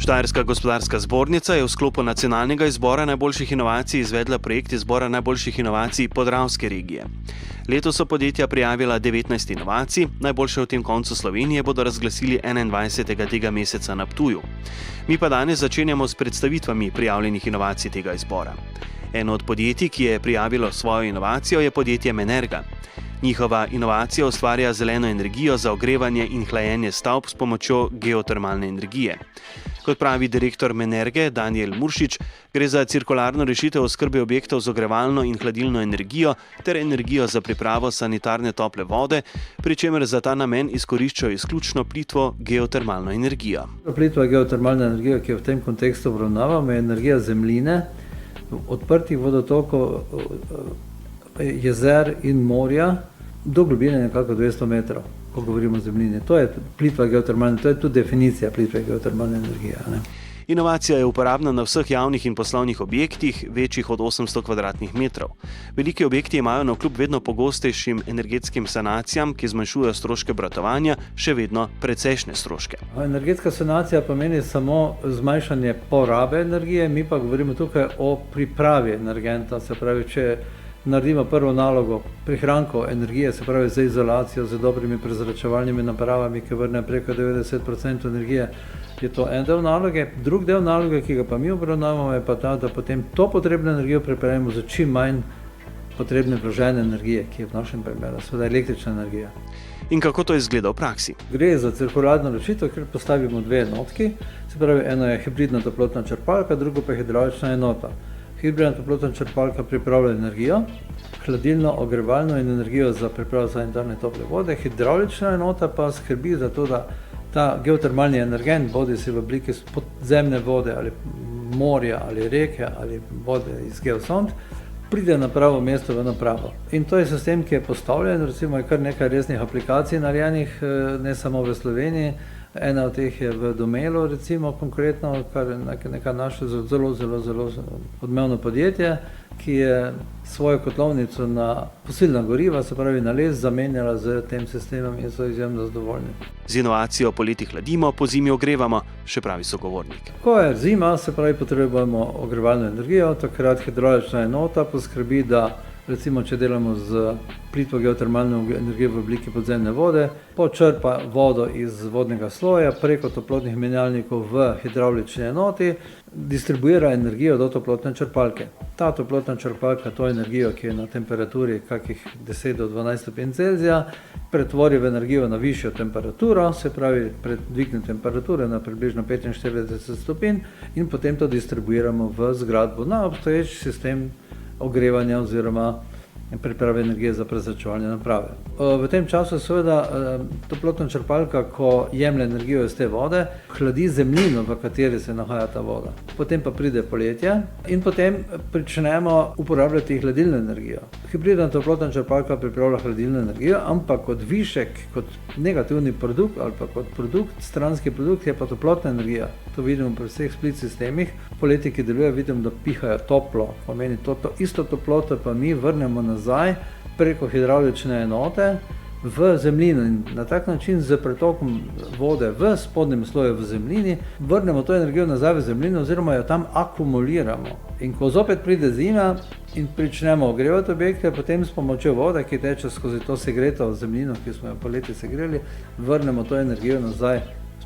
Štajerska gospodarska zbornica je v sklopu nacionalnega izbora najboljših inovacij izvedla projekt izbora najboljših inovacij Podravske regije. Letos so podjetja prijavila 19 inovacij, najboljše v tem koncu Slovenije bodo razglasili 21. tega meseca na Ptuju. Mi pa danes začenjamo s predstavitvami prijavljenih inovacij tega izbora. Eno od podjetij, ki je prijavilo svojo inovacijo, je podjetje Menerga. Njihova inovacija ustvarja zeleno energijo za ogrevanje in hlajenje stavb s pomočjo geotermalne energije. Kot pravi direktor Menerge Danijel Muršič, gre za cirkularno rešitev oskrbe objektov z ogrevalno in hladilno energijo ter energijo za pripravo sanitarne tople vode, pri čemer za ta namen izkoriščajo izključno plitvo geotermalno energijo. Plitva geotermalna energija, ki jo v tem kontekstu obravnavamo, je energija zemljine, odprtih vodotokov, jezer in morja do globine nekako 200 metrov, ko govorimo o zemljini. To je plitva geotermalna, to je tudi definicija plitve geotermalne energije. Inovacija je uporabna na vseh javnih in poslovnih objektih, večjih od 800 kvadratnih metrov. Veliki objekti imajo navkljub vedno pogostejšim energetskim sanacijam, ki zmanjšujejo stroške obratovanja, še vedno precejšnje stroške. Energetska sanacija pomeni samo zmanjšanje porabe energije, mi pa govorimo tukaj o pripravi energenta, se pravi, če naredimo prvo nalogo prihrankov energije, se pravi za izolacijo, z dobrimi prezračevalnimi napravami, ki vrnejo preko 90% energije, je to en del naloge. Drug del naloge, ki ga pa mi obravnavamo, je pa ta, da potem to potrebno energijo pripravimo za čim manj potrebne vložene energije, ki je v našem primeru seveda električna energija. In kako to izgleda v praksi? Gre za cirkularno rešitev, kjer postavimo dve enotki, se pravi, eno je hibridna toplotna črpalka, drugo pa je hidravlična enota. Hibridna toplotna črpalka pripravlja energijo, hladilno, ogrevalno in energijo za pripravo sanitarne tople vode. Hidravlična enota pa skrbi za to, da ta geotermalni energent, bodi si v obliki podzemne vode ali morja ali reke ali vode iz geosond, pride na pravo mesto v napravo. In to je sistem, ki je postavljen, recimo je kar nekaj resnih aplikacij narejenih, ne samo v Sloveniji. Ena od teh je v Domelu, recimo konkretno, kar je neka naše zelo odmevno podjetje, ki je svojo kotlovnico na fosilna goriva, se pravi na les, zamenjala z tem sistemom in so izjemno zadovoljni. Z inovacijo poleti hladimo, pozimi ogrevamo, še pravi sogovornik. Ko je zima, se pravi, potrebujemo ogrevalno energijo, takrat hidravlična enota poskrbi, da recimo, če delamo z plitvo geotermalno energijo v obliki podzemne vode, počrpa vodo iz vodnega sloja preko toplotnih menjalnikov v hidravlični enoti, distribuira energijo do toplotne črpalke. Ta toplotna črpalka to energijo, ki je na temperaturi kakih 10 do 12 stopinj Celzija, pretvori v energijo na višjo temperaturo, se pravi dvigne temperature na približno 45 stopinj in potem to distribuiramo v zgradbo na obstoječ sistem ogrevanja oziroma priprave energije za prezračevalne naprave. V tem času seveda toplotna črpalka, ko jemlje energijo iz te vode, hladi zemljino, v kateri se nahaja ta voda. Potem pa pride poletje in potem pričnemo uporabljati hladilno energijo. Hibridna toplotna črpalka pripravlja hladilno energijo, ampak kot višek, kot negativni produkt ali pa kot produkt, stranski produkt je pa toplotna energija. To vidimo pri vseh split sistemih. Poletje, ki deluje, vidimo, da pihajo toplo, pomeni to isto toploto pa mi vrnemo nazaj preko hidravlične enote v zemljino in na tak način z pretokom vode v spodnjem sloju v zemljini vrnemo to energijo nazaj v zemljino oziroma jo tam akumuliramo. In ko zopet pride zima in pričnemo ogrevati objekte, potem s pomočjo vode, ki teče skozi to segreto zemljino, ki smo jo poleti segreli, vrnemo to energijo nazaj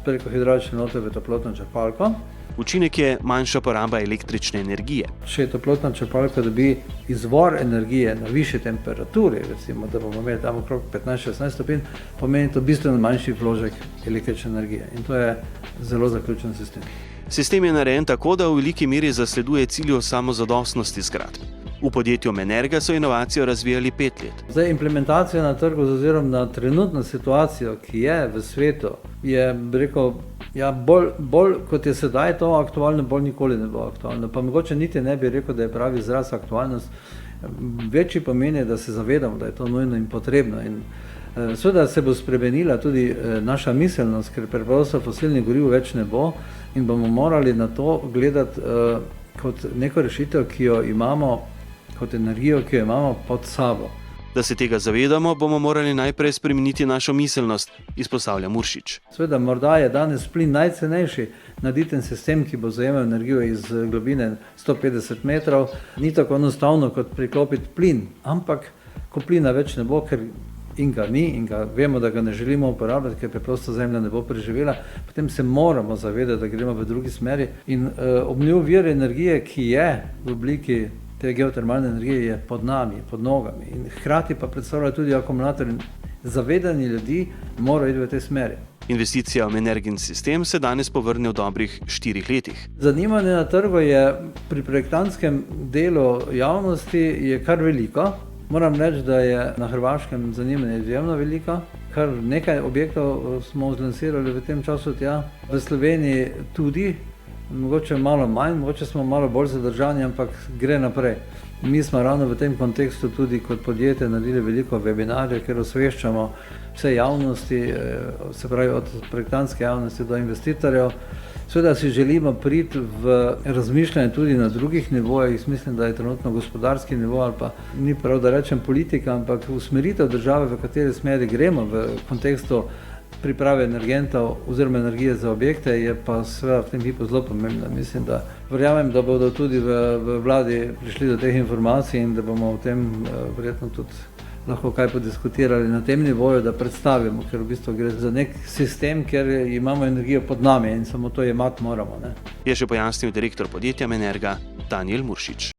preko hidravlične enote v toplotno črpalko. Učinek je manjša poraba električne energije. Če toplotna črpalka dobi izvor energije na višji temperaturi, recimo, da bomo imeli tam okrog 15-16 stopinj, pomeni to bistveno manjši vložek električne energije. In to je zelo zaključen sistem. Sistem je narejen tako, da v veliki meri zasleduje cilju samozadostnosti zgradb. V podjetju Menerga so inovacijo razvijali 5 let. Zdaj, implementacija na trgu z ozirom na trenutno situacijo, ki je v svetu, je, rekel, bolj kot je sedaj to aktualno, bolj nikoli ne bo aktualno. Pa mogoče niti ne bi rekel, da je pravi izraz aktualnost. Večji pomeni, da se zavedamo, da je to nujno in potrebno. In seveda se bo spremenila tudi naša miselnost, ker preprosto fosilnih goriv več ne bo in bomo morali na to gledati kot neko rešitev, ki jo imamo, kot energijo, ki jo imamo pod sabo. Da se tega zavedamo, bomo morali najprej spremeniti našo miselnost, izpostavlja Muršič. Seveda, morda je danes plin najcenejši, narediti en sistem, ki bo zajemal energijo iz globine 150 metrov, ni tako enostavno kot priklopiti plin, ampak ko plina več ne bo, ker in ga ni in ga vemo, da ga ne želimo uporabljati, ker preprosto Zemlja ne bo preživela, potem se moramo zavedati, da gremo v drugi smeri in obnovljiv vir energije, ki je v obliki te geotermalne energije, je pod nami, pod nogami in hkrati pa predstavlja tudi akumulator. Zavedanje ljudi mora iti v tej smeri. Investicija v energijni sistem se danes povrne v dobrih 4 letih. Zanimanje na trgu je pri projektantskem delu javnosti je kar veliko. Moram reči, da je na Hrvaškem zanimanje izjemno veliko. Kar nekaj objektov smo zlansirali v tem času tja. V Sloveniji tudi, mogoče malo manj, mogoče smo malo bolj zadržani, ampak gre naprej. Mi smo ravno v tem kontekstu tudi kot podjetje naredili veliko webinarjev, kjer osveščamo vse javnosti, se pravi od projektantske javnosti do investitorjev. Seveda si želimo priti v razmišljanje tudi na drugih nivojih, mislim, da je trenutno gospodarski nivo ali pa ni prav, da rečem politika, ampak usmeritev države, v kateri smeri gremo v kontekstu priprave energentov oziroma energije za objekte, je pa seveda v tem hipu zelo pomembna. Mislim, da verjamem, da bodo tudi v vladi prišli do teh informacij in da bomo o tem verjetno tudi lahko kaj podiskutirali na tem nivoju, da predstavimo, ker v bistvu gre za nek sistem, kjer imamo energijo pod nami in samo to jemati moramo. Ne? Je še pojasnil direktor podjetja Menerga Danijel Muršič.